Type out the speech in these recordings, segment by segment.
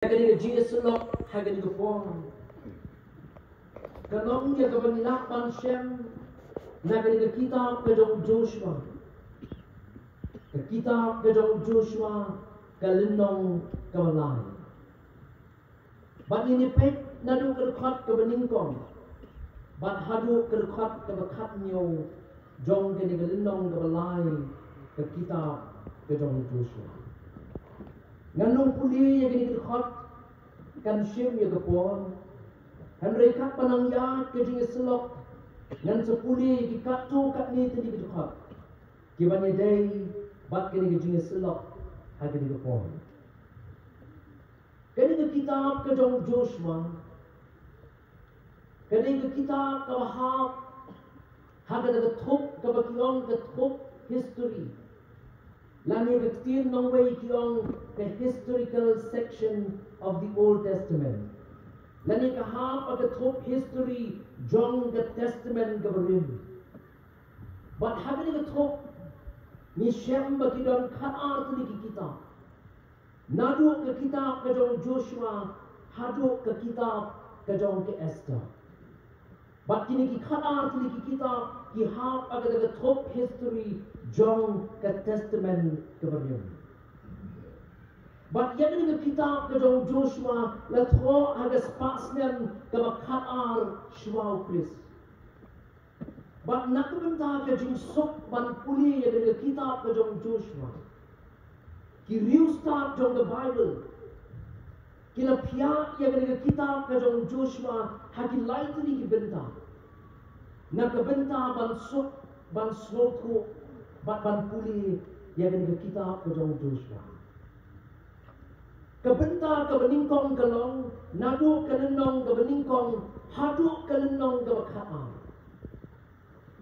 Kani Jesus lok hagan ko pon. Kanong ya kabanilak man siyem na kani kitab kadong Joshua. Kitab kadong Joshua kalinong kabalay. Bat inipek nadu kerkat kabaningkong. Bat hadu kerkat kabakat niyo jong kani kalinong kabalay ke kitab kadong Joshua. Nganong puli yang kini kerkat kan syim ya kepon. Han rekat panangyat ke jing selok ngan sepuli kikat tu kat ni tadi kerkat. Kibanya day bat kini ke jing selok ha kini kepon. Kini ke kitab ke jong Joshua. Kini ke kitab ke bahab ha ke tup ke bakiong ke tup history. Lani bektir nong way kiong the historical section of the Old Testament. Lani kahap at the top history John the Testament gabarim. But having the top ni shem bakidon kaar tuli ki kitab. Nadu ke kitab ke jong Joshua, hadu ke kitab ke jong ke Esther. But kini ki kaar tuli ki kitab ki hap at the top history John ke Testament gabarim. But yang ini kitab kedong Joshua letho hagas pasnem kabakat ar shwau Chris. But nak benda ke jing sok ban puli yang ini kitab kedong Joshua. Ki riu start jong the Bible. Kila pia yang ini kitab kedong Joshua hagi lightly ki benda. Nak benda ban sok ban sloku ban puli yang ini kitab kedong Joshua. Kebenta kebeningkong kelong, nadu kelenong kebeningkong, hadu kelenong kebakaar.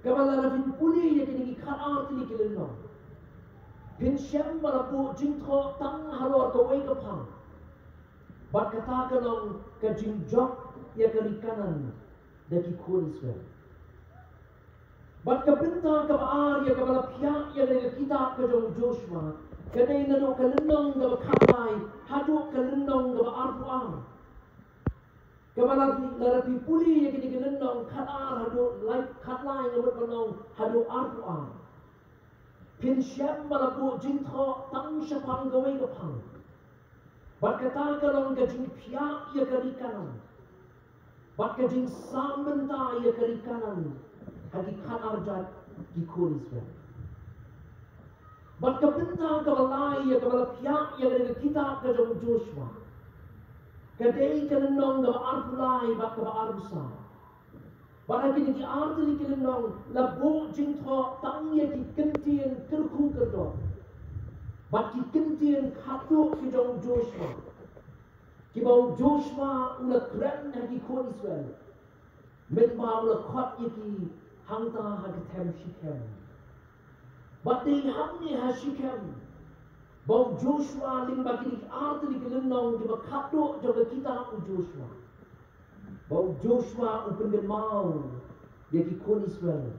Kebala rafin puli yang kini kaar tili kelenong. Pinsyam malapu jingtho tang halor kawai kepang. Bat kata kelong ke jingjok ya kiri kanan daki kuriswel. Bat kebenta kebaar ya kebala pihak yang dengan kitab kejong Joshua. Kadai nado kelenong gaba kapai, hadu kelenong gaba arpuang. Kebala larapi puli yang kini kelenong katar hadu like katlai yang berpenong hadu arpuang. Pinsyam malapu jintho tang syapang gawai gapang. Bat kata kalong kajing piak ya kari kanan. Bat kajing sambenta ya kari kanan. Hagi katar jat di kuriswel. Bat kebenta kebalai ya kebala pihak yang ada kitab kejong Joshua. Kadai kelenong gaba arpulai bat keba arbusa. Bat lagi di arti kelenong labo jingtho tang ya ki kentien kerku kerdo. Bat ki kentien katu kejong Joshua. Kibau Joshua ula keren hagi kon Israel. Metma ula kot yaki hangta hagi tem shikem. But they hamni hashikem. Bau Joshua ling bagi di arti di kelenong di bakado jaga kita u Joshua. Bau Joshua upen de mau ya ki kon Israel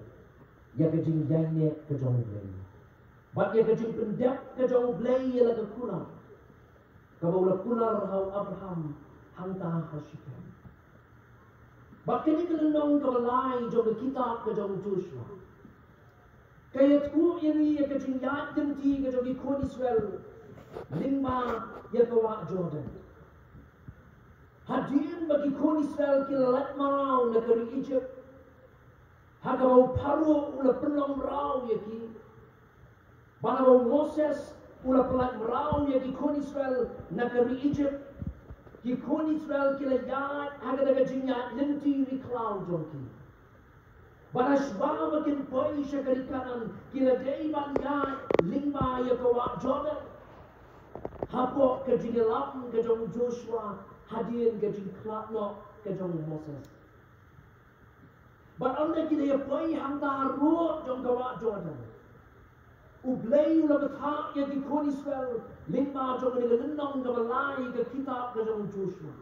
ya ke jing dane ke jong blay. But ya ke jing pendep ke jong blay ya la ke kuna. Ka bau la kuna hau Abraham hangta hashikem. But kini kelenong ka balai jaga kita ke jong Joshua. Kaya tu ini ya kecing yat denti ke jogi kon Israel lima ya kawa Jordan. Hadir bagi kon Israel kilalat marau negeri Egypt. Hagabau paru ula penong rau ya ki. Banabau Moses ula pelat marau ya ki kon Israel negeri Egypt. Ki kon Israel kila yat hagadaga jinyat lenti riklau jongki. Barashba makin poi syakari kanan kila day banya lima ya kawa Jordan. Hapok ke jingelam ke jong Joshua hadir ke jing klatno ke jong Moses. But anda kila ya poi hangta ruot jong kawa Jordan. Ublay ula betak ya di kon Israel lima jong nilenong ke balai ke kitab ke jong Joshua.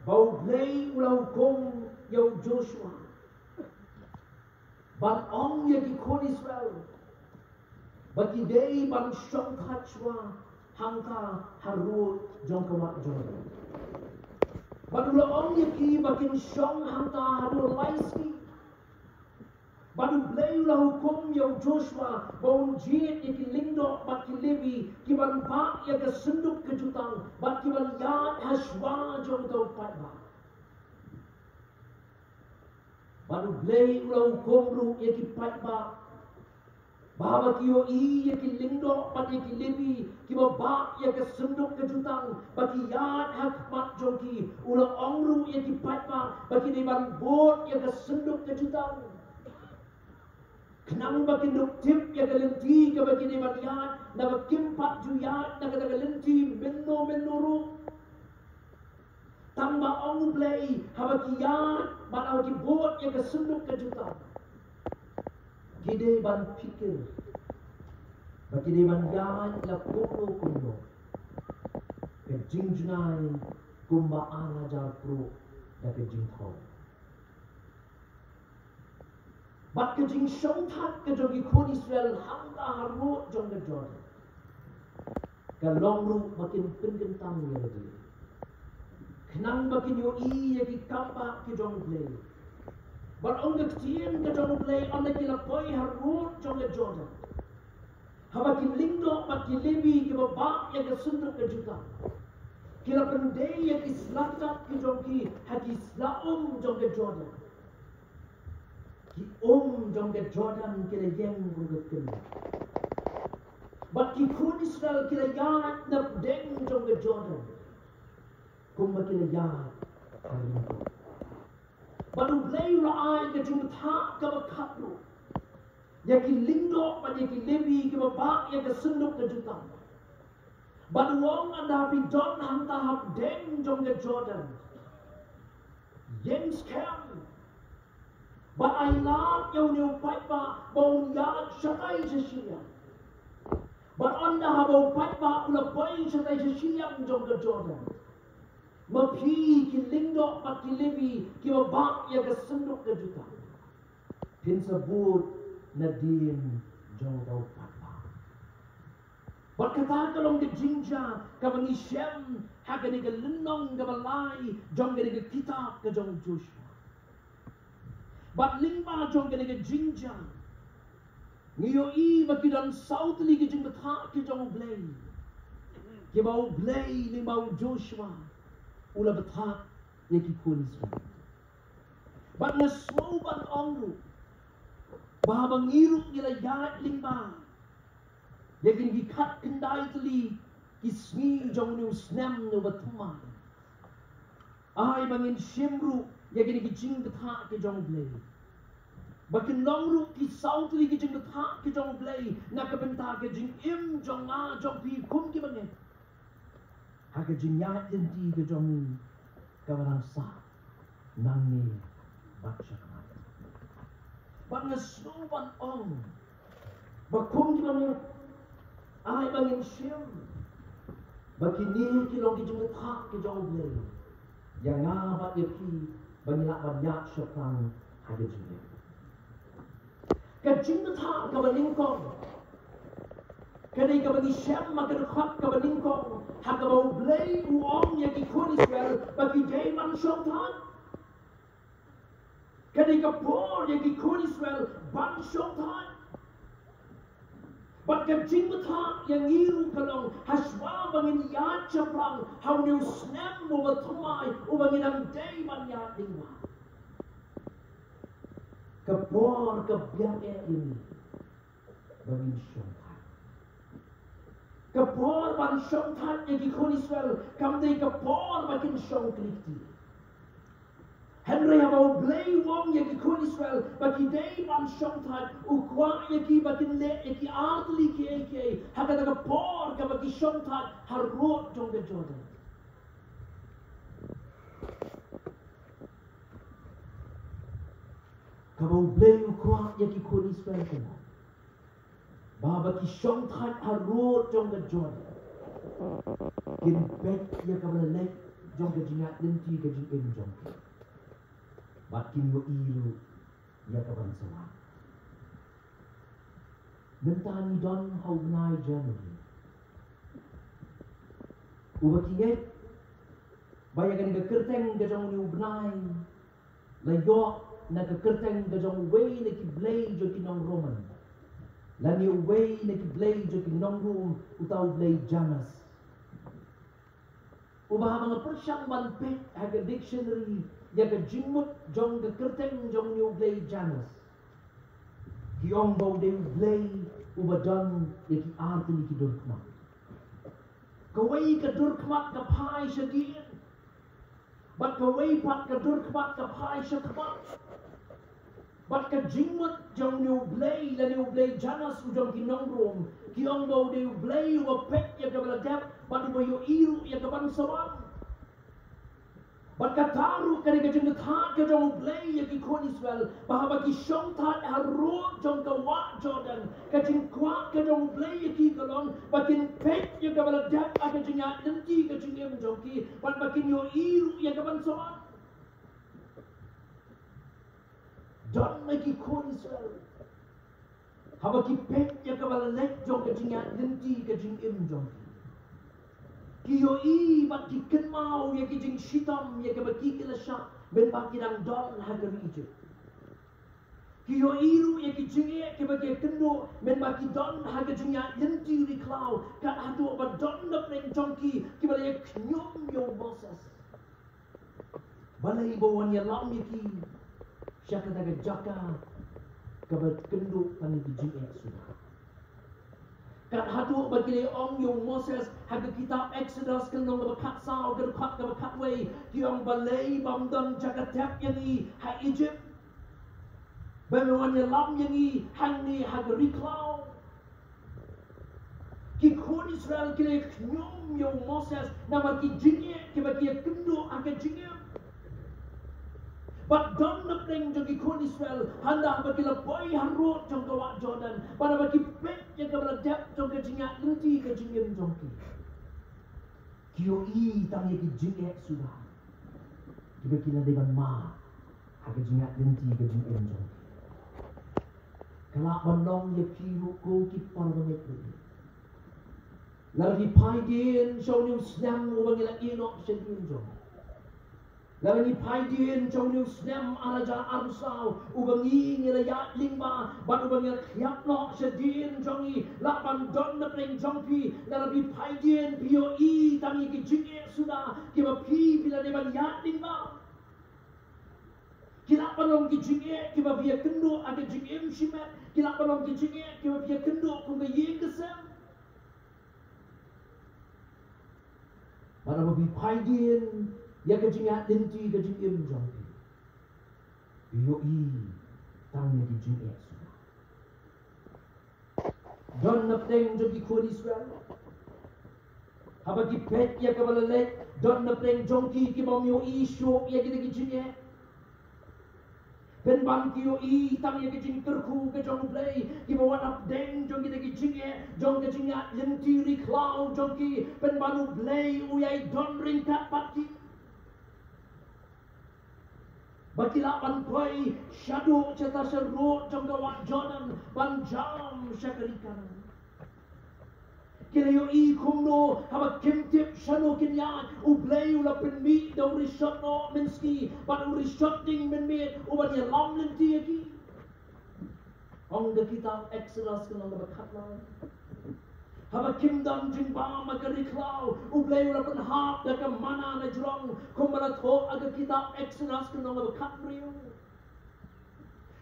Bau blay ula hukum ya Joshua. Ban ong ya ki kon Israel. Bagi day ban syong kachwa hangka harut jong kawat Jordan. Badula ong yaki bakin syong hangka harut laiski. Badu blay la hukum ya Joshua baun jit yaki lingdo bat ki levi ki ban pak ya ke senduk kejutang bat ki ban yat hashwa jong kau patba. Badu blay la hukum ru yaki patba. Bahwa kiyo i yaki lingdo bat yaki levi ki ban pak ya ke senduk kejutang baki yat hakmat jong ki ula ongru yaki patba baki di ban bot ya ke senduk kejutang. Kenang bakin duk tip ya galenti ke bakin ibadiat na bakimpat juyat na galenti benno ru tamba ong play habakiyat banaw ki bot ya kesunduk kejutan kide ban pikir bakin ban yan la kuno ke jingjnai kumba ana jar pro da ke jingtho Bat kejing syongtat ke jogi kun Israel hangga harut jong ke Jordan. Ke longru makin penggentang ya lagi. Kenang makin yoi ya ki kampak ke jong play. Bat ong kecien ke jong play ane ki lapoi harut jong ke Jordan. Habakin lingdo bat ki lebi ki babak ya ke sunduk ke juta. Kila pendai ya ki selatat ke jong ki haki slaum jong ke Jordan. Ki jong ke Jordan kila yang bergetem. Bat ki kun Israel kila yat na deng jong ke Jordan. Kumba kila yat kalimpo. Batu blay raay ke jong tak ke bakatlo. Ya ki lingdo bat ya ki lebi ke babak ya ke sunduk ke jutang. Batu wong anda hapi don hang tahap deng jong ke Jordan. Yang scam. But I love you new pipa bone yard shakai shia. But on the habo pipa ula boy shakai shia jong ke Jordan. Mapi ki lingdo bat ki lebi ki babak ya ke sunduk ke juta. Pin sebut nadim jong dau pipa. But kata kalong ke jinja ka bangi shem ha ke ni ke linong ke balai jong ke ni ke kitab ke jong Joshua. Bat lingba jong kene ke jinja. Ngiyo i bakidan saut li ke jing betak ke jong blay. Ke bau blay ni bau Joshua. Ula betak ye ki kulis. Bat na smau ban ongru. Bah bangiruk gila yat lingba. Ye kini ki kat kendai teli ki sni jong ni snam no batuma. Ai bangin shimru ya kini ki jing betak ke jong blay. Bakin longru ki saut li ki jing betak ke jong blay. Na ke bentak ke jing im jong a jong pi kum ki banget. Ha ke jing yat yenti ke jong kawarang sa. Nang ni baksha kamay. Bak na snuban ong. Bakum ki banget. Ay bangin shim. Bakin ni ki long ki jing betak ke jong blay. Yang ngabat ya pi banyak banyak syafang ada juga. Kajing betak kabalingkong. Kadai kabali syam maka dekat kabalingkong. Haka bau blay uong yang ikut Israel bagi jaiman syongtan. Kadai kapor yang ikut Israel ban syongtan. Bat kajing betak yang ngiru kalong haswa bangin yat capang hau niu snam mo batumai ubangin ang day man yat lingwa. Kapor kabiyak ini bangin syongtan. Kapor ban syongtan yang ikut Israel kamday kapor bakin syong kriti. Henry habau blay wong yang ikut Israel bagi day ban syongtan ukwa yaki bakin le yaki artli ki eke haka daga por ka bagi syongtan harut jong ke Jordan. Kabau blay ukwa yaki ikut Israel kena. Baba ki syongtan harut jong ke Jordan. Kin bet ya kabala lek jong ke jingat lenti ke jing jong ke. Bakin yo ilu ya kebansawan. Mentani don hau benai Germany. Uba kinget bayagan ga kerteng ga jong ni ubnai la yo na ga kerteng ga jong way na ki blay jo ki nong roman la ni way na ki blay jo ki nong room utaw blay janas. Uba mga persyang banpet haga dictionary yaga jingmut jong ga kerteng jong ni blay janas kiong bau de blay uba don yaki arti ni ki durkmak kawai ka durkmak ka pai syadien bat kawai pat ka durkmak ka pai syakmak bat ka jingmut jong ni blay la ni blay janas ujong ki nongrom kiong bau de blay uba pet yaga baladap bat uba yo iru yaga bansawang bat kataru kari ka jeng that ka jong blay yaki kon Israel bahaba ki shong that harut jong ka wa Jordan ka jeng kwa ka jong blay yaki kalong bakin pet yaga baladap ka jeng ya nanti ka jeng em jong ki bat bakin yo iru yaga bansawang don lagi kon Israel haba ki pet yaga baladap jong ka jeng ya nanti ka jeng em jong ki kiyo i bat ki kenmau ya ki jing shitam ya ki baki ki lasha ben baki dang don hagar Egypt kiyo iru ya ki jing e ki baki kendo ben baki don hagar jing ya yenti ri klau kat hadu bat don na pleng jongki ki bale knyom yo Moses balai bawan ya lam ya ki syaka daga jaka ka bat kendo pan ki jing e sudah kat hadu bagi ong yung Moses haga kitab Exodus kenong bakat sao gerkat ka bakat way kiong balay bamdang jagatap yang i ha Egypt bamewan ya lam yang i hang ni haga riklau ki kon Israel kile nyom yung Moses nama ki jinge ki bagi kendo aka jinge bat don na pleng jong ki kon Israel handa bagi la boy harut jong ka wa Jordan para bagi pet yang ka baladap jong ka jinga lenti ka jingem jong ki kiyo i tang ki jinge sudah kiba kila dengan ma ha ka jinga lenti ka jingem jong ki kala banong ye piru ko ki parliament ni largi paidin show ni snam ubangila inok sedin jong Lalu ni paidin jong ni snam araja arusau ubangi ngila ya lingba ban ubangi khiap no sedin jongi lapan don na pleng jongpi lalu paidin pio i tangi ki jinge sudah ki ba pi bila de ban ya lingba kila panom ki jinge ki ba pia kendo ada jingem shimat kila panom ki jinge ki ba pia kendo ku ga yeng kesem para ba paidin ya ka jinga denti ka jingem jongki pio i tangi ki jinge sudah don na pleng jogi kon Israel haba ki pet ya ka balalek don na pleng jongki ki mamyo i sho ya ki jinge ben ban ki yo i tang ya ki jing terku ke jong play ki bawa up deng jong ki jinge jong ke jinga lenti ri cloud jong ki ben banu play u yai don ring kat pat ki Bakila ban poi shadow ceta serot jong ka wa Jordan ban jam syakarikan kila yo i kumno haba kimtip shano kinyan u play u la penmi da u rishot no minski ban u rishot ding men me u ban ya lam lenti aki ong da kitab Exodus kenong da bakat lai haba kimdam jing ba magari klau u play u la pen hap da ka mana na jrong kumala tho aga kitab Exodus kenong da bakat riu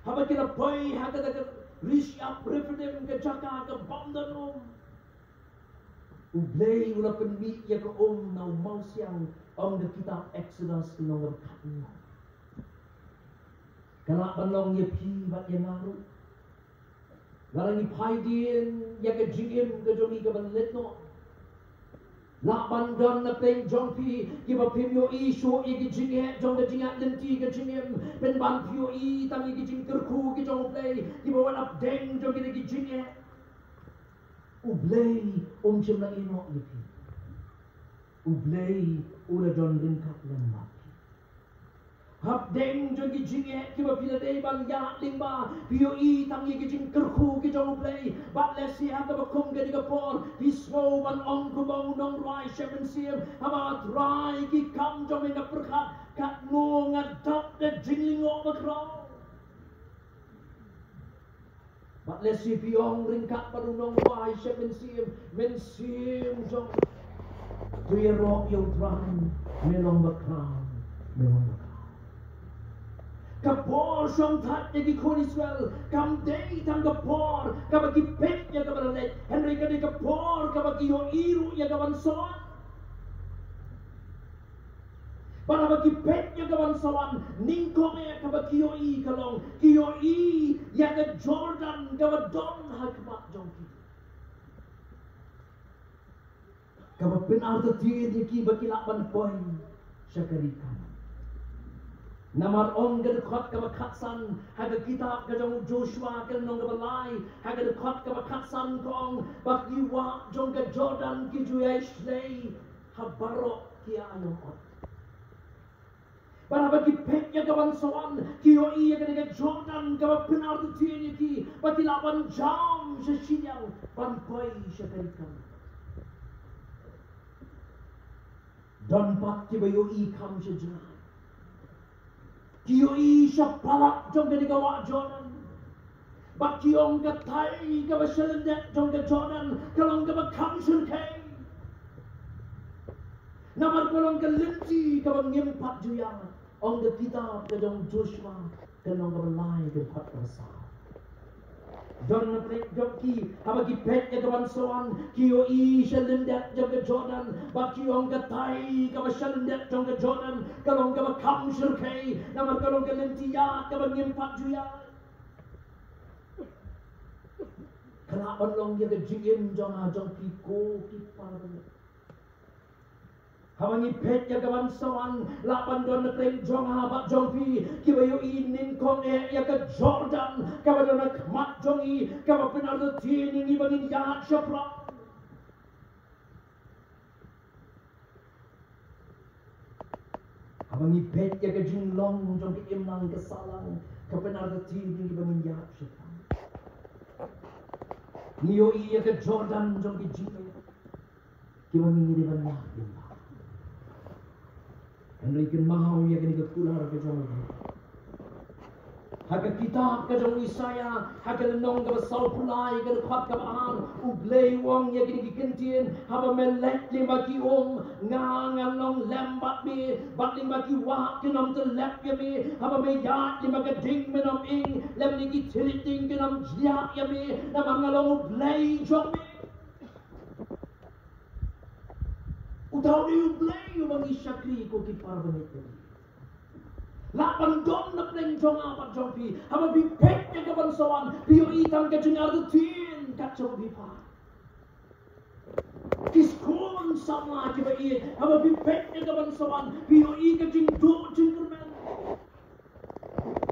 haba kila poi haga da rishyap refidim ka jaka ka bamdanom Ublay ula penmi ya ke na mau siang om de kitab Exodus kenong berkat. Kalau banong ye pi bat ye naru. Garang paidin ya ke jingim ke jomi ke balet no. La bandan na peng jong pi ki ba pim yo i sho ye ke jinge jong de jinga lenti ke jingim pen ban pi yo i tam ye ke jing terku ke jong play ki ba wan up deng jong ke jinge. Ublay cem na inok lipi. Ublay ula don ringkat lembat. hab deng jong ki jing e ki ba pila dei ban ya ling ba pio I tang ye ki jing kerku ki jong play bat le si ha ka ba kum ke di ka por hi smo ban ong ku bong nong rai sheven siem habat rai ki kam jong ina perkat kat ngo ngadap de jingling o ba krong bat le si piong ring kat pa nong rai sheven siem men siem jong tu ye rock yung tran melong ba krong melong ba kapor song that ye ki kon Israel kam dei tang kapor ka ba ki pet ya ka ba le Henry ka di kapor ka ba ki yo iru ya ka ban son para ba ki pet ya ka ban son ning ko me ka ba ki yo I kalong ki yo I ya ka Jordan ka ba don ha ka ba jong ki ka ba pinar ta ti ki ba ki la ban poi syakarikan Namar on ga khot ka khatsan ha ga kitab ga jong Joshua ka nong ga lai ha ga khot ka khatsan kong bak yi wa jong ga Jordan ki ju ai slay ha baro ki ano ot bara ba ki pek ya ga ban sawan ki yo I ya ga Jordan ga ba pinar tu ti ki ba ki la ban jam se sinyang ban poi se kan don pat ki ba yo I kam se jang Kiyo I siya palak jong ka gawa Jordan. Bak kiyong ka tay ka ba siyalandet jong ka Jordan. Kalong ka ba kamsul kay. Namar kalong ka linti ka ba ngimpat juyang. Ong ka kitab ka jong Joshua. Kalong ka ba lay ka pat ka sa. Don na prik jong ki haba ki pet ya ka ban soan kiyo I siyalandet jong ka Jordan. Bak kiyong ka tay ka ba siyalandet jong ka Jordan. Kalong ka ba kamsul kay. Namar kalong ka lintiya ka ba ngimpat juyang. Kalaban long ya ka jingin jong ha jong ki ko ki parang. Hawangi pet ya kawan sawan lapan don na klem jong ha ba jong pi kibayo I nin kong e ya ka Jordan kawan na kmat jong I kawan pinar da tin ni bangin ya shapra hawangi pet ya ka jing long jong ki imlang ka salang kawan pinar da tin ni bangin ya shapra niyo I ya ka Jordan jong ki jing kiwan ni ban ya Henry mahau ya kini kepular ke jong. Haka kitab ke jong Isaya, haka lenong ke basal pulai ke dekat ke bahan, ublei wong ya kini kentien, haba melek lima ki ngangan long lembat me, bat lima ki wah ke nom telep ya me, haba me yat lima ke ding me nom ing, lem ni ki tilit ding ke nom jiak ya me, nama ngalong ublei jong me. Utaw ni ublay yung mga isyakri ko kiparbanit ko. Lapan don na pleng jong apat jong pi. Haba bipek niya kabansawan. Piyo itang ka jeng ardutin. Kacang bipa. Kiskon sama kiba iye. Haba bipek niya kabansawan. Piyo i ka jeng do jeng kermen.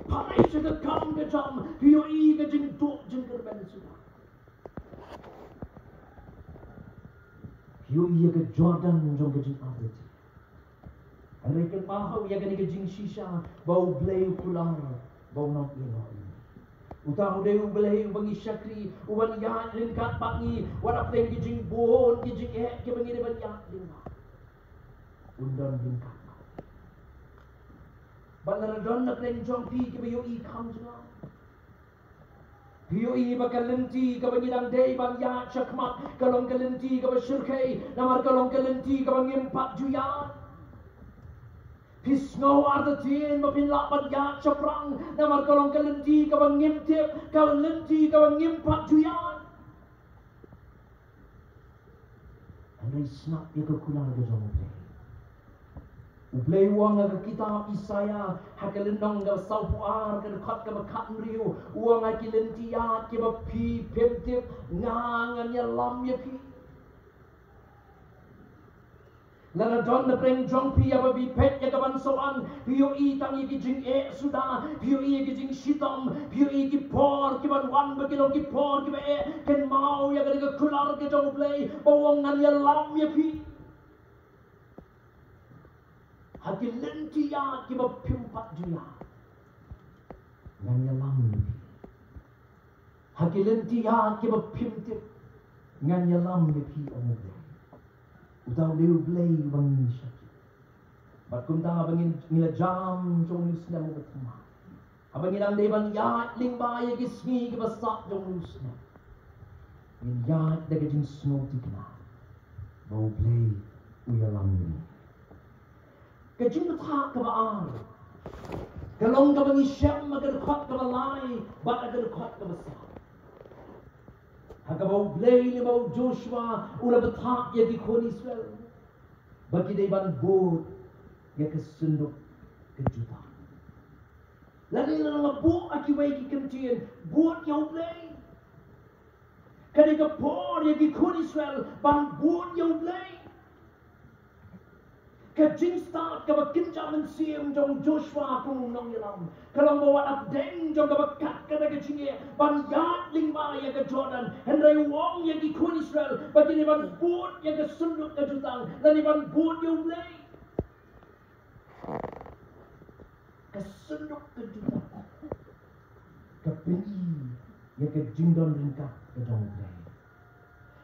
Panay siya ka kam ka jam. Piyo i ka jeng do jeng kermen sudah. Yo iya ke Jordan jong ke jing adet. Amerikan mahau ya ke jing shisha bau blay pulang bau nak ino. Utang udah blay bangi syakri uban ya lingkat pangi wala pleng ke jing buhon ke jing he ke bangi ban ya lingka. Undan lingkat. Bandar don na pleng jong pi ke yo I kam jang. Piyo I bakal lenti ka bangidang day bang ya chakmat kalong kalenti ka ba syurkay namar kalong kalenti ka bang impak juyan pisngaw ardatin mapinlapan ya chaprang namar kalong kalenti ka bang imtip kalenti ka bang impak juyan anay snap ya ka kulang ka jong Ublay uang aga kitab Isaya hakalendong ga saupuar ka dekat ka makat riu uang aki lentiat ki ba pi pemtip ngangan ya lam ya pi Lana don na preng jong pi ya ba bi pet ya ka bansoan piyo I tang ki jing e suda piyo I ki jing shitom piyo I ki por ki ban wan ba kilong ki por ki ba e ken mau ya ka kular ka jong ublay bawang ngan ya lam ya pi Haki lenti ya ki ba pimpat juya. Ngan yalam ni. Haki lenti ya ki ba pimtip. Ngan yalam ni pi omu. Utaw liu blay bangin siya. Bat kum ta bangin ngila jam jong yus na mo betuma. Abangin ang deban yaat ling ba ya gisngi ki basak jong yus na. Yin yaat daga jing snow tikna. Bau blay uyalam ni. Kajing betak ka ba ang? Kalong ka bang isyam magadukot ka ba lay? Bat agadukot ka ba sa? Hagabau blay ni bau Joshua ula betak ya gikon Israel. Bagi day ban bot ya kesunduk kejutan. Lagi na nga bot akiway kikentiyan bot yaw blay. Kadi ka por ya gikon Israel ban bot yaw blay. Kajing start ka ba kinjaman siyem jong Joshua kung nong yalam. Kalau bawa abdeng jong ka ba kat ka na kajingye. Ban yat lingba ya ka Jordan. Henry wong ya ki kun Israel. Bagi ni ban bud ya ka sunduk ka jutang. Lani ban bud ya ulay. Ka sunduk ka jutang. Ka pini ya ka jingdon ringkap ka jong ulay.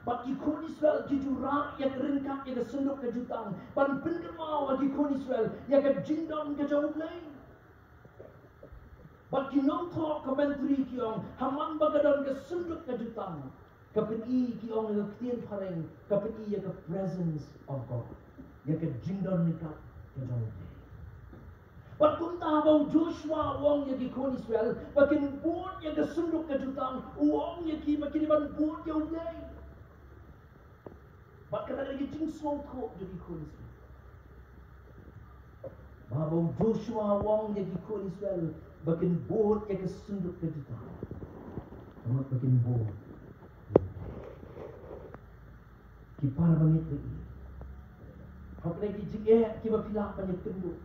Bat ikon Israel kijura yang ringkap yang kesenduk ke jutang. Ban pendermau ikon Israel yang ke jindon ke jauh lain. Bat kinong talk ke menteri kiong haman bagadon kesenduk ke jutang. Kapeni kiong yang ketien pareng kapeni yang ke presence of God. Yang ke jindon ringkap ke jauh lain. Bat kunta bau Joshua wong yang ikon Israel bakin buat yang kesenduk ke jutang wong yang ki bakin ban buat jauh lain. Bat kena lagi jing small talk jadi kun Israel. Bahawa Joshua wong jadi kun Israel bakin bold yang kesunduk ke juta. Amat bakin bold. Kipar bangit lagi. Apa lagi jing kiba pilak banyak kenduk.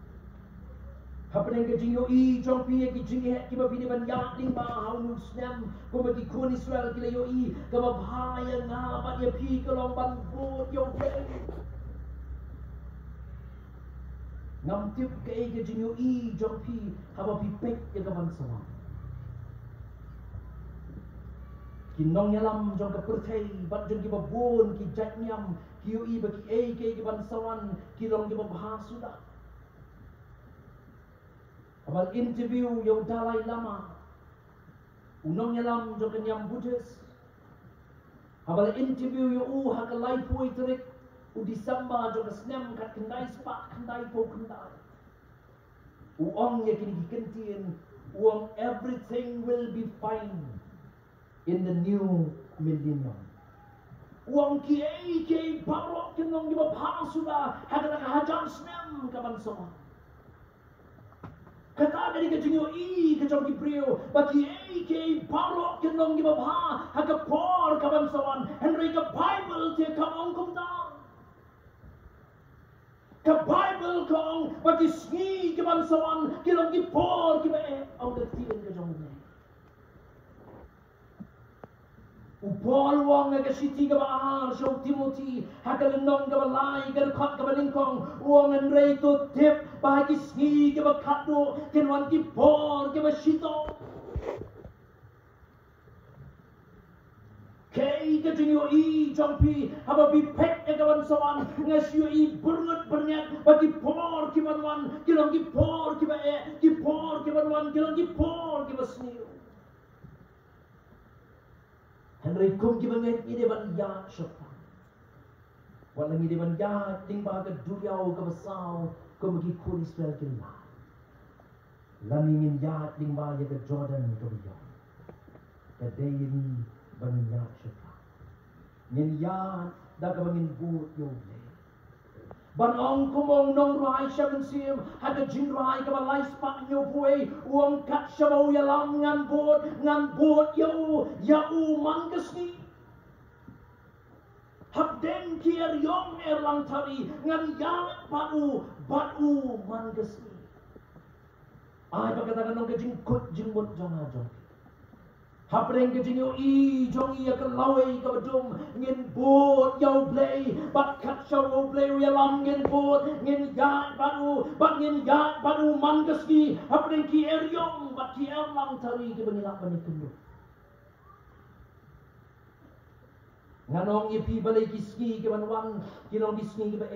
Apa yang kejing yo I jong pi kejing kiba bini ban yak ling ba haun snam ko bagi kun Israel kila yo I ka ba bahaya nga ba ya pi kalong ban bot yo pe ngam tip ke kejing yo I jong pi haba pi pek ya ka ban sawa kinong yalam jong ka perthai bat jong kiba bon ki jat nyam ki yo I ba ki ke ban sawan kilong kiba bahasuda. Abal interview yung Dalai Lama. Unong yalam jo kanyang Buddhist. Abal interview yung hakalay po iterik. Udisamba jo kasnem kat kanday spa kanday po kanday. Uong ya kinigikantin. Uong everything will be fine in the new millennium. Uong kiyay barok kinong di ba sudah hakanakahajang snem kabansawa. Kata dari kejengyo I kejong Gibril bagi ke parok kenong gibabha haga por kabansawan Henry ka Bible te kamong kumta ka Bible kong bagi sngi kabansawan kilong gipor kibae ang datin kejong ni Upol wong nga kasiti ka ba so Timothy hakalenong ka balay ka kat ka balingkong wong ang reto tip bahagi sngi ka ba katdo kinwan ki por ka ba shito kay ka jingyo I jongpi haba bi pek ka ban sawan nga siyo I burngot bernyat bagi por ki banwan kilong ki por ki ba ki por ki banwan kilong ki por ki ba sngi Henry kum ki banget ide ban ya syafan. Walang ide ban ya ting baga duriaw ka basaw kum ki kun Israel kila. Lamingin ya ting baga ka Jordan ka biyo. Kadayin ban ya syafan. Ngin ya daga bangin buot yo le. Ban ong kumong nong rai siya kansim hada jing rai ka balay spa nyo buhay uang kat siya mau yalam ngan bot yo yau mangkasni habden kier yong erlang tari ngan yalet batu mangkasni ay pagkatakan nong kajing kut jing bot jong ajong Hapreng ke jingo I jong I ka lawe ka badum ngin bot yau play bat kat show play we lam ngin bot ngin yat badu man kaski hapreng ki eryong bat ki lang tari ke bangilak banikendo nganong ipi balay kiski ke banwan kinong kiski ke ba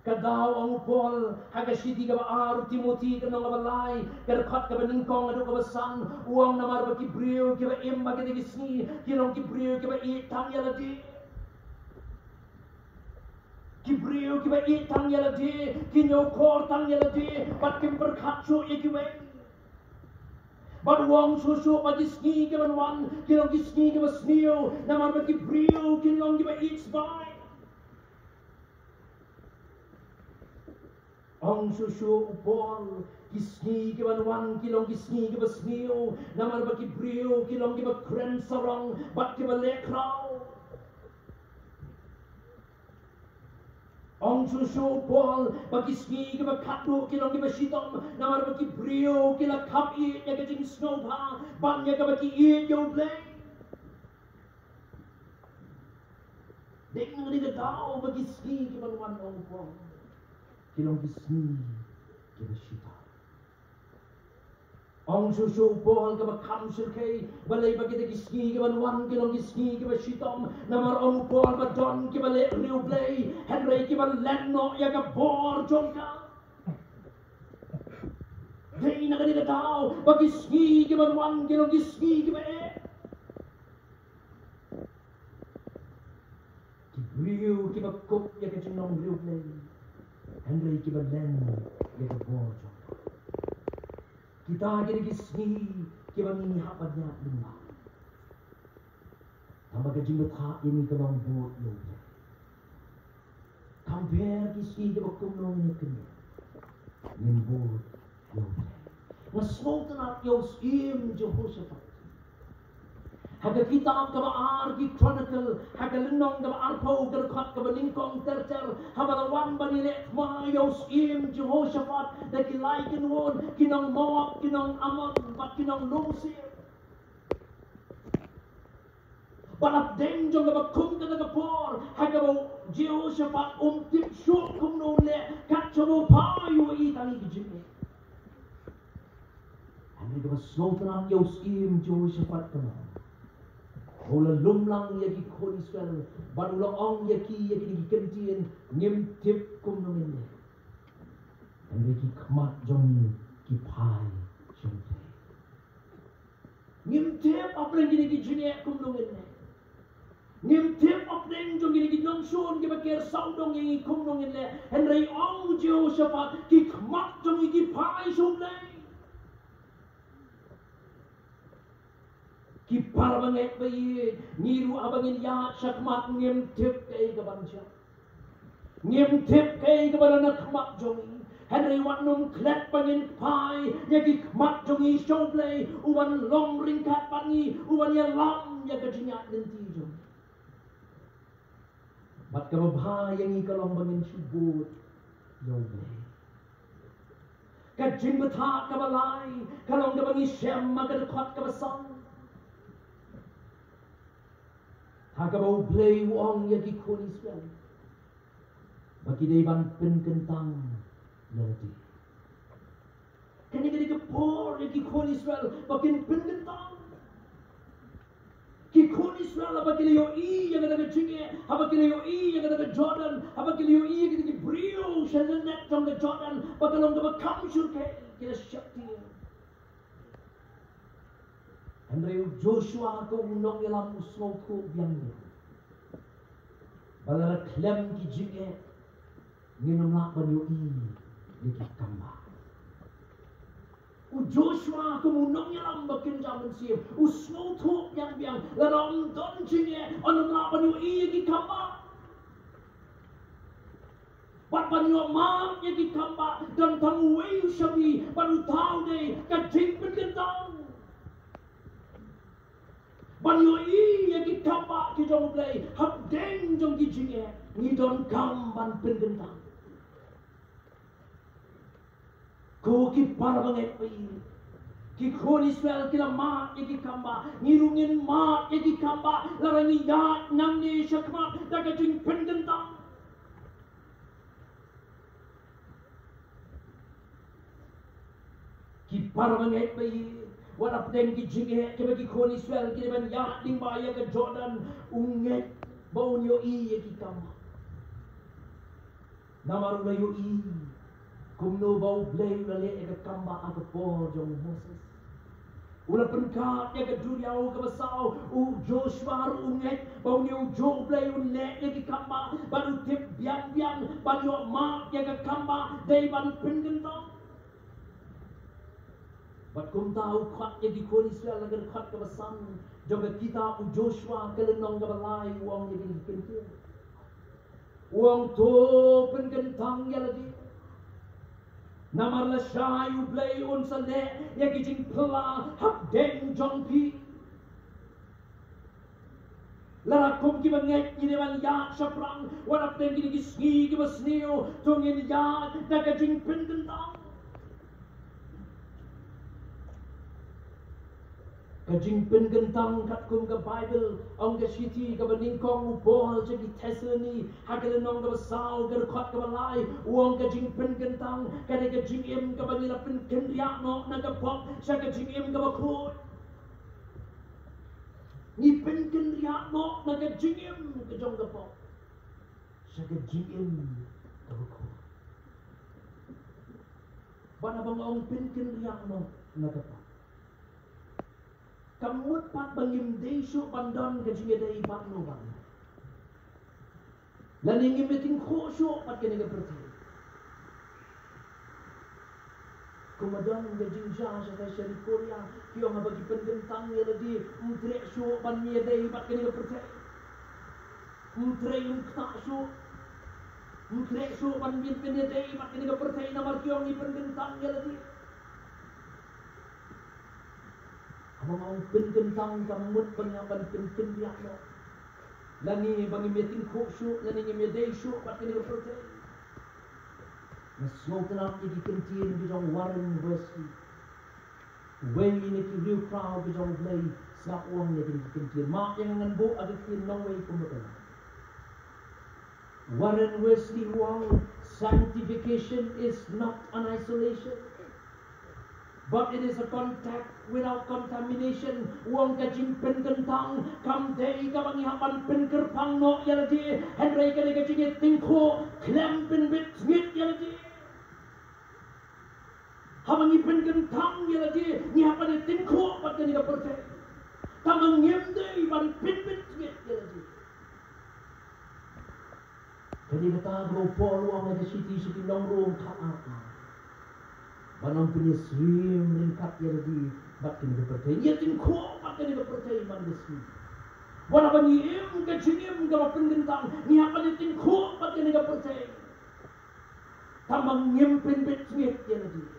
Kadaw ang upol, hagashiti ka ba aru Timothy ka nang kabalay, karkat ka ba ningkong ado ka ba san, uang namar ba kibriyo ka ba imma ka digisni, kinong kibriyo ka ba itang yaladi. Kibriyo ka ba itang yaladi, kinyo kor tang yaladi, bat kimperkatso ikiway. Bat uang susu ba gisni ka ba wan, kinong gisni ka ba sniyo, namar ba kibriyo, kinong ka ba itsbay. Ang susu upol kisni ke banwan kilong kisni ke basnio namar ba kibrio kilong ke ba kren sarong bat ke ba lekrao ang susu upol ba kisni ke ba katu kilong ke ba sitom namar ba kibrio kila kapi ya ke jing snow pa ban ya ke ba ki i yo play ding ni ke tao ba kisni ke banwan ang upol kilong kisni kila shita. Ang susu pohon kaba kamsul kay balay bagita kisni kaba nuan kilong kisni kaba shitom namar ang pohon ba don kaba le riu play Henry kaba lenno ya ka bor jongka. Day na kanina tao bagisni kaba nuan kilong kisni kaba Kibriu kaba kup ya ka chinong riu play Henry kiba len ya bojo. Kita kini kisni kiba mini hapad niya lima. Tama ka jimot ha ini kalong buot yo. Compare kisni kiba kumnong ni kanya. Nin buot yo. Nasmotan at yo sim Jehoshaphat. Haga kita ka baar ki chronicle haga linong ka baar po ka khat ka baningkong terter habalawan banile mayos im Jehoshaphat da kilay kinwon kinang Moab kinang Ammon bat kinang Lungsir balap den jong ka bakum ka nagapor haga ba Jehoshaphat tip shok kum no le katcho payo itali gijine ani ka ba slotan yos im Jehoshaphat ka Ola lumlang yaki kon Israel, banula ong yaki dikentiin ngimtip kum nungin le. And yaki kmat jong ki pai jong le. Ngimtip apren gini ki jine kum nungin le. Ngimtip apren jong gini ki nongsun ki bakir saudong yang kum nungin le. And ray ong Jehoshaphat ki kmat jong ki pai jong le. Ki parbanget bayi niru abangin ya syakmat ngimtip kay kabansya ngimtip kay kabana kmak jongi Henry watnum klet pangin pai yaki kmak jongi showplay uwan long ringkat pangi uwan ya lam ya kajinyat lenti jong bat kababha yang ikalong bangin subut yoblay kajing bata kabalay kalong kabangi syem magadakot kabasang Hagabaw play uang yagi kon Israel. Bagi day ban penkentang lagi. Kani kapor yagi kon Israel bakin penkentang. Ki kon Israel bagi yo I yang ada kecingnya, bagi yo I yang ada Jordan, bagi yo I yang ada brio selenet trong the Jordan, bakalong ka kamsul kay kila syakti. Henry Joshua ko unong ilang usno ko biyang Balara klem ki jige nginong ban yo I ki kamba. U Joshua ko unong ilang bakin jaman siya usno to biyang larong don jige anong ban yo I ki kamba. Bat ban yo ma ki kamba dan tamu wayu shabi baru tau de ka jing pendetang. Ban yo I yaki kapa ki jong play hap deng jong ki jinge ni don kam ban pendentang ko ki para banget pai Ki kon Israel kila mat yaki kamba, ngirungin mat yaki kamba, larangi yat namni syakmat daga jing pendentang. Ki parmanget bayi, warap deng ki jinghe ke bagi kon Israel ki ban yat ding baya ke Jordan unget bau nyo i yaki kamba. Namaru la yo i, kumno bau blay lale ke kamba aga por jong Moses. Ula penkat ya ke duriau ke besau Joshua unget bau ni jo blay unle ya ke kamba baru tip biang baru mak ya ke kamba dai ban penggentang. Bat kum tahu khat ya di kon Israel agar khat ke besan jong kita Joshua ke lenong ke balai wang ya di kentir. Wang to penggentang ya lagi. Namar la shayu blay on sale ya kijing pla hak deng jong pi lara kum ki banget ni dewan ya shaprang warap deng ki sni ki basnio tongin ya da kijing pendentang kajing penggentang kat kum ke Bible ong ke siti ke beningkong upol jadi teseni hakele nong ke besau ke khot ke balai uang kajing penggentang kade kajing em ke banila pen kendriak no na ke pop sa kajing em ke bakut ni pen kendriak no na kajing em ke jong ke pop sa kajing em ke bakut bana bang ong pen kendriak no na ke pop kamut pat bangim desu pandon ke jinge dai pat no bang lan ingin meeting khosho pat ke nega perti kumadon ke jinja sa shari Korea kio nga bagi pendentang ya ladi mtre sho pan mi dai pat ke nega perti mtre yung ta sho pan mi dai pat ke nega perti na mar kio ni pendentang ya ladi Amang penggentang kamut penyaban penkendiak no. Lani bangi meeting khosho, lani ngi medai sho pat kini percaya. Nasmo tenap iki kentin bijong Warren Wesley. When ini ki real crowd bijong play sak uang ni kini kentin. Mak yang ngan bo ada kin no way kumbetan. Warren Wesley uang sanctification is not an isolation. But it is a contact without contamination. Uang kajing penkentang kam dei kabang hapan penkerpang no yaladi. Henry kade kajing tingko klem penbit ngit yaladi. Habangi penkentang yaladi ni hapan tingko pat kani ka percaya. Tamang ngem dei ban penbit ngit yaladi. Kadi kata go polo ang ada city nongro ka Banang punya swim lengkap ya lebih bat kini berpercaya. Ia tingko bat kini berpercaya mandesi. Wana bani em ke cingem ke bat penggentang. Ni apa ni tingko bat kini berpercaya. Tamang nyempin bet ngit ya lebih.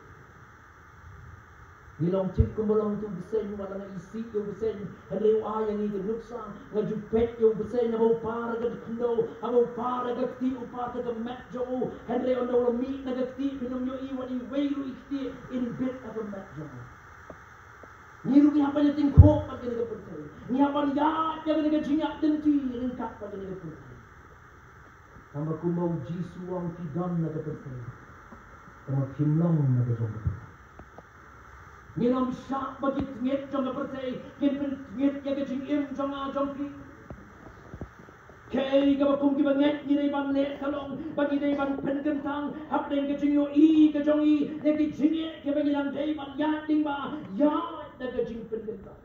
Nilong cip kumulong tu besen wala nga isi yung besen henry ayang ito nuksa nga jupet yung besen na mau para ka kendo mau para ka kti upata ka metjo henry on daw mi na ka kti minum yo iwan iwayro ikti in bit ka metjo niru ki hapan yating ko pag ka percaya ni hapan ya ka jinyak denti ringkat pag ka percaya tama kumaw jisu ang kidan na ka percaya tama kimlong na ka percaya Nginom syak bagi ngit jong percaya, ngit ngit ya kecing im jong a jong ki. Kay ka bakum ki banget ni ban le kalong bagi dai ban penkentang hap deng kecing yo i ke jong i ne ki jinge ke bagi lang dai ban ya ding ba ya da kecing penkentang.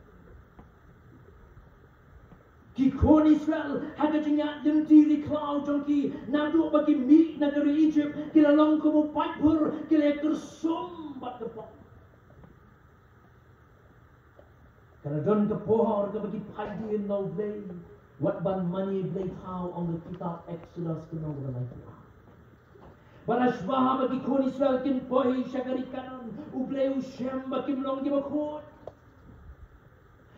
Ki kon Israel hada jinga dem tiri cloud jong ki nadu bagi mi negeri Egypt kila long ko mo pur kila kersum bat kepak. Kalau don ke pohor ke bagi padi no blay, what ban money blay how on the kitab Exodus ke no blay tu. Balas bah bagi kon Israel kin pohi syagari kanan, ublay ushem bagi mlong di bakut.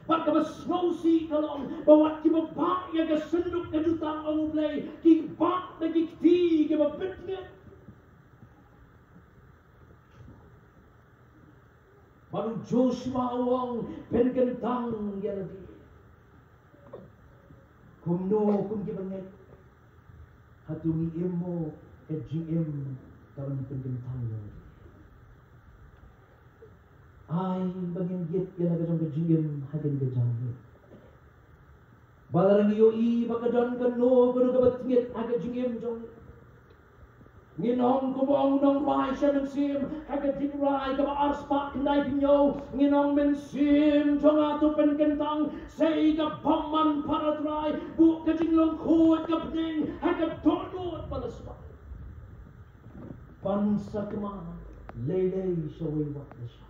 Bat ke basnosi kalong bawat ki babak ya ke senduk ke jutang ang ublay, ki bak bagi kti ke babitnya. Baru Joshua wong pen kentang ya lagi. Kumno kum kibanget. Hatungi emo ke GM kawan pen kentang ya lagi. Ay bagin git ya lagi jong ke GM hagen ke jangge. Balarang yoi bakadon kano kuno kabatingit aga GM jong. Nginong kumong nong rai siya ng sim, hagating rai kaba arspa kinay pinyo, nginong men sim, chong ato penkentang, say ka paman para try, bu ka jinglong kuat ka pening, hagat tono at palaspa. Pansa kumama, lelay siya waywat na siya.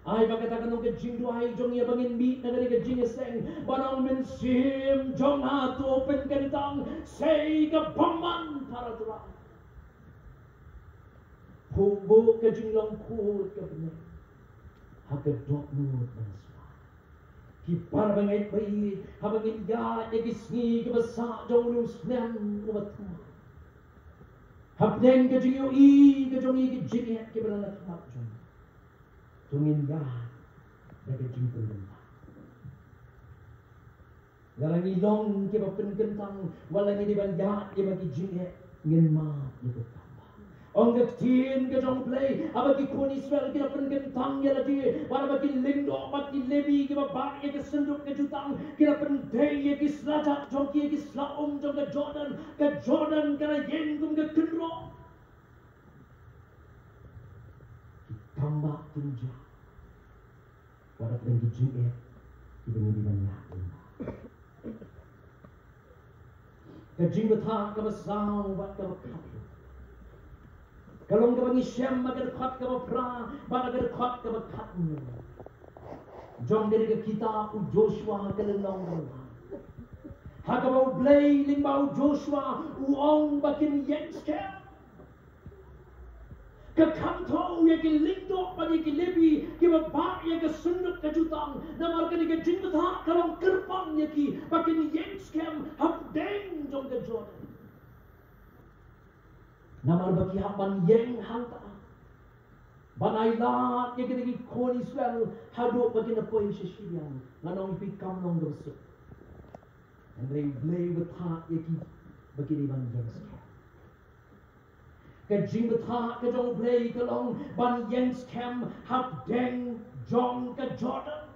Ay pagkatakan ng kajing duhay, jong yabangin meet na gani kajing iseng, banong men sim, chong ato penkentang, say ka paman para try. Hubo ka jinglong kuot ka benar. Hagadok nuot manaswa. Kipar bangay bayi, habangin ya egisni kibasa jong lusnem umatuma. Hapneng ka jingyo ka jong ikijingit kibala natmak jong. Tungin ya, daga jingpulun ba. Garang ilong kibapen kentang, walang iniban ya ibagijingit, ngin ma ikot. Ang gagtin ka jong play, abag ikun Israel kinapan kentang ya lagi, para bagin lindo, abag lebi kibabak ya kesenduk ka jutang, kinapan day ya kislajak jong ki kislaong jong ka Jordan ka na yen kum ka kenro. Kitambak tunja, para pang gijing ibang yakin. Kajing bata kabasaw bat kabakap. Kalau ka bang isyam magkakot ka ba pra, magkakot ka ba kat mo. Jong dari ka kita u Joshua kalanong mga. Haka ba u blay limbaw Joshua uong bakin yenskem. Kakanto ya ki lindo pa ni ki lebi ki ba ya ka sundot ka jutang na marka ni ka jinmata kalong kerpang ya ki bakin yenskem hapdeng jong ka Jordan. Namar bagi hapan yang hanta. Banay lahat yang kita ikon Israel hadok bagi na po yung sisiyang nganong ipikam nong doso. And they blay with heart yaki bagi liban yenskem. Kajing with heart kajong blay kalong ban yenskem hapdeng jong ka Jordan.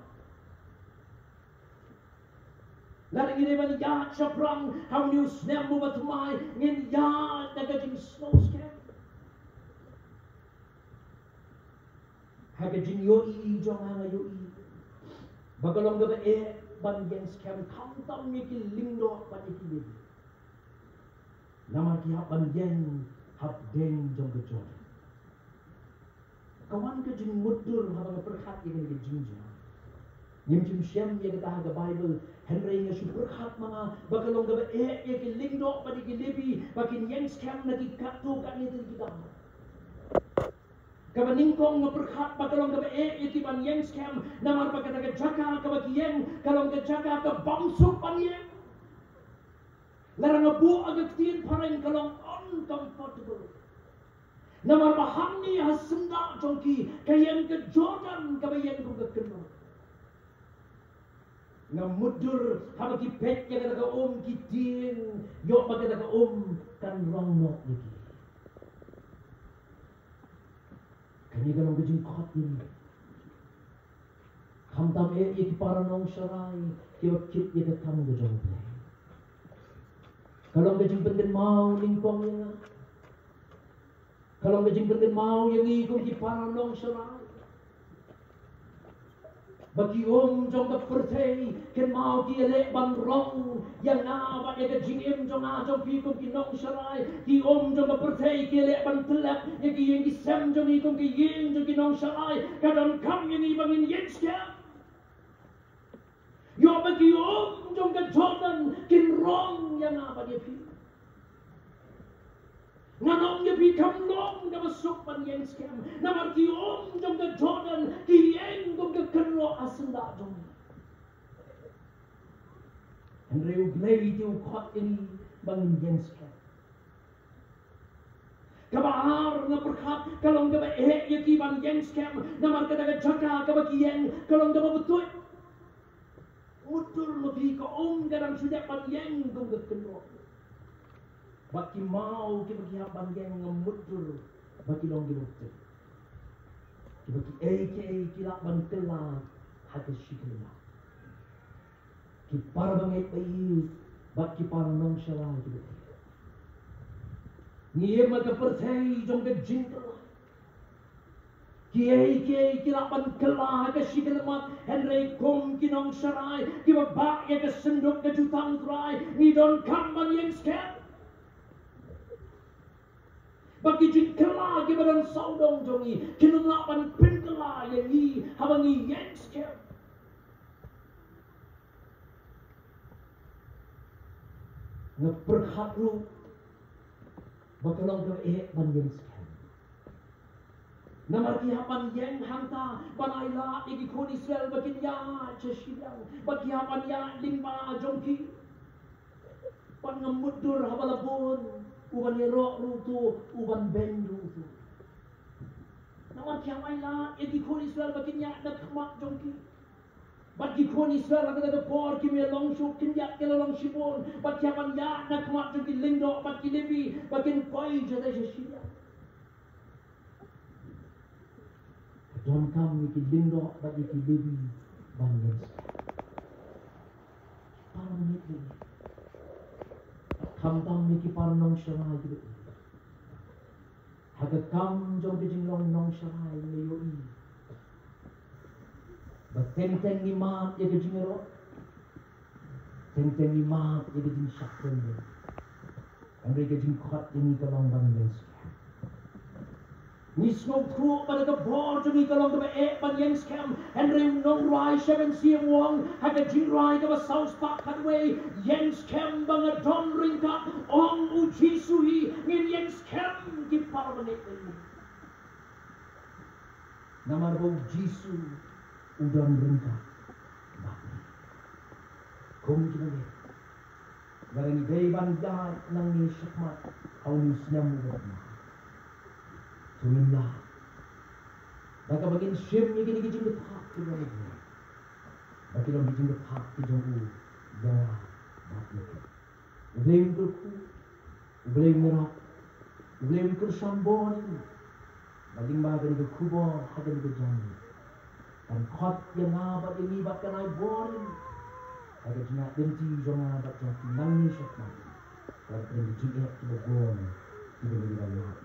Laring ini man ya chaprang how new snem mo batumay ngin ya nagajing snow scam. Hagajing yoi jong hanga yoi. Bagalong gaba ban yang scam kamtam miki lindo ban iki. Nama ki ban yang hap deng jong gejor. Kawan kajing mudur habang perhat yang gejing jong. Nyimchim siyam ya kita haga Bible Henry nga superhat mga bagalong gaba ya ki lindo pa di lebi bakin yang scam na kikato kan ito kita. Kabaningkong nga perhat bagalong gaba ya ki ban yang scam na marpagkataga jaka kabagiyeng kalong ka jaka ka bamsok pan yang. Larang nga bu agaktin parang kalong uncomfortable. Na marpahani hasenda jongki kayan ka Jordan kabayan ko gagkano. Nga mudur habang kipet yang ada ka kitin yo bagada ka kan rongno lagi. Kanya galong gajing kot ini. Kamtam iki para nong saray kiyo kit ya ka kamu gajong play. Kalong gajing penden mau lingkong yang. Kalong gajing penden mau yang ikong ki para nong saray. Bagi jong ka pertay ken mau ki elek ban rong yang na ba ya jingim jong a jong ki kong kinong saray ki jong ka pertay ki elek ban telap ya ki yang ki sem jong ikong ki yin jong kinong saray kadang kam yang ibangin yenskem yo bagi jong ka Jordan kin rong yang na ba ya pi nganong ya pi kam long ka masuk pan yenskem na marki jong ka Jordan ki yen jong ka kenro asenda jong Henry uglay ti ukot ini bangin yenskem Kabahar na berkat kalau nga ba yaki ban yang scam namar ka daga jaka ka ba kiyeng kalau nga ba betul mutul lebih ka garang sudah ban yang gong ga kenok baki mau ki bagi ban yang mutul baki long gi betul ki bagi kilak ban kela hada shikla ki par bangai pai baki par nong shala gi Niye maka percaya jong ke jingkala. Kiai kilapan kelah ke sikelemat Henry kom kinong sarai kiba bak ya ke sendok ke jutang trai ni don kamban yang skem. Bagi jingkala kiba dan saudong jongi kinong lapan penkela yang ni habangi yang skem. Ngeperhat lu Bakalong ka ban yang sekian. Namar kihapan yang hanta banayla ikikon Israel bakin ya cesilang. Bakihapan ya lima jongki. Pan ngemudur habalabon uban yerok rutu uban ben rutu. Namar kihapan ya ikikon Israel bakin ya nakmak jongki. Bagi kon Israel ang kada por kimi long shuk kinyak kala long shibon bagi apan ya nak mat ki lindo bagi lebi bakin koi jada shia don kam ki lindo bagi ki lebi bangen parang ni kam tam ki parang nong shara gitu haga kam jong ki jinglong nong shara leyo i Bateng-teng ni mat ya gajing ero. Teng-teng ni mat ya gajing syakren ya. Andai gajing kuat ini kalong bangen scam. Ni smoke crew pada ke bor jumi kalong ke ban yang scam. Andai nong rai 7 siang wong haga jing rai ke South Park Highway yang scam banget don ringka ong uji suhi ngin yang scam ki parmanet ini. Namar bau Jisu udang ringka bakti kung kinalit garang gayban jahat nang ni syakmat awnis niya mugat na tunin na baka bagin siyem niya ginigijing lupak kinalit niya baki lang gijing lupak kijong yawa bakti ublem kurku ublem ngerak ublem kursambon baging bagay ke kubor hagan ke jani dan kot yang ngabat ini bat kanai boring ada jenak denti jong ngabat jaki nang ni syakmat kalau kena dijingat ke bogon tidak boleh banyak